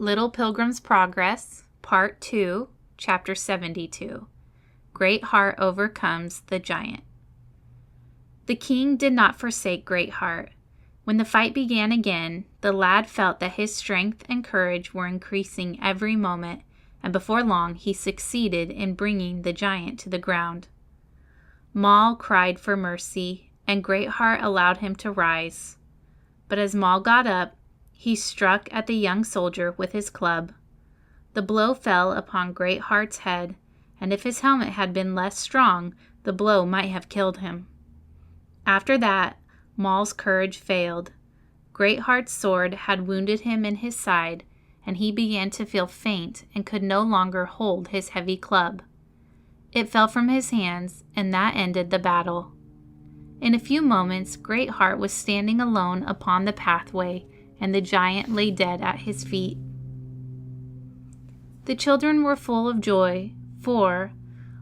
Little Pilgrim's Progress, Part 2, Chapter 72. Great Heart Overcomes the Giant. The king did not forsake Great Heart. When the fight began again, the lad felt that his strength and courage were increasing every moment, and before long he succeeded in bringing the giant to the ground. Maul cried for mercy, and Great Heart allowed him to rise. But as Maul got up, he struck at the young soldier with his club. The blow fell upon Great Heart's head, and if his helmet had been less strong, the blow might have killed him. After that, Maul's courage failed. Great Heart's sword had wounded him in his side, and he began to feel faint and could no longer hold his heavy club. It fell from his hands, and that ended the battle. In a few moments, Great Heart was standing alone upon the pathway, and the giant lay dead at his feet. The children were full of joy, for,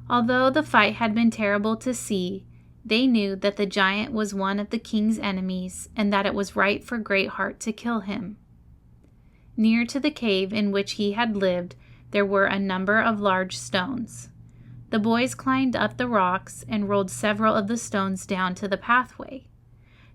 although the fight had been terrible to see, they knew that the giant was one of the king's enemies, and that it was right for Great Heart to kill him. Near to the cave in which he had lived, there were a number of large stones. The boys climbed up the rocks and rolled several of the stones down to the pathway.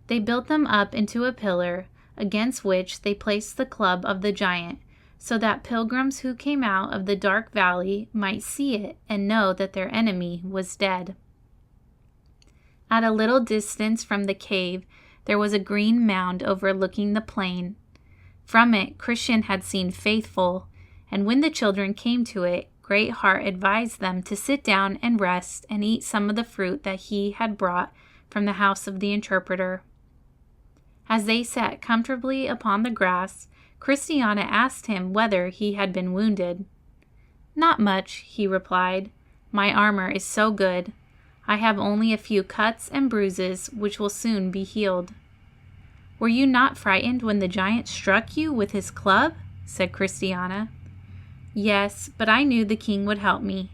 They built them up into a pillar, against which they placed the club of the giant, so that pilgrims who came out of the dark valley might see it and know that their enemy was dead. At a little distance from the cave, there was a green mound overlooking the plain. From it, Christian had seen Faithful, and when the children came to it, Great Heart advised them to sit down and rest and eat some of the fruit that he had brought from the house of the interpreter. As they sat comfortably upon the grass, Christiana asked him whether he had been wounded. "Not much," he replied. "My armor is so good. I have only a few cuts and bruises which will soon be healed." "Were you not frightened when the giant struck you with his club?" said Christiana. "Yes, but I knew the king would help me.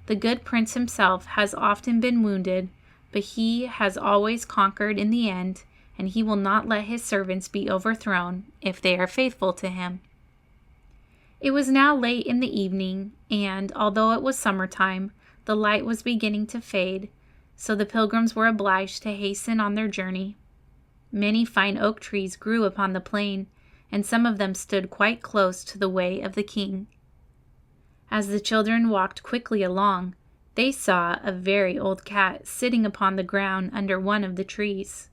The good prince himself has often been wounded, but he has always conquered in the end, and he will not let his servants be overthrown if they are faithful to him." It was now late in the evening, and, although it was summertime, the light was beginning to fade, so the pilgrims were obliged to hasten on their journey. Many fine oak trees grew upon the plain, and some of them stood quite close to the way of the king. As the children walked quickly along, they saw a very old cat sitting upon the ground under one of the trees.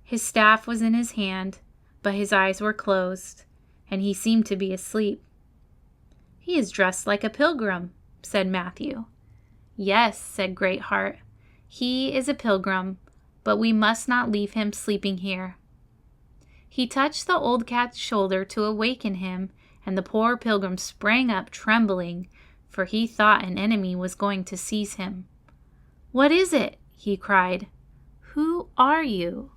His staff was in his hand, but his eyes were closed, and he seemed to be asleep. "He is dressed like a pilgrim," said Matthew. "Yes," said Great Heart, "he is a pilgrim, but we must not leave him sleeping here." He touched the old cat's shoulder to awaken him, and the poor pilgrim sprang up trembling, for he thought an enemy was going to seize him. "What is it?" he cried. "Who are you?"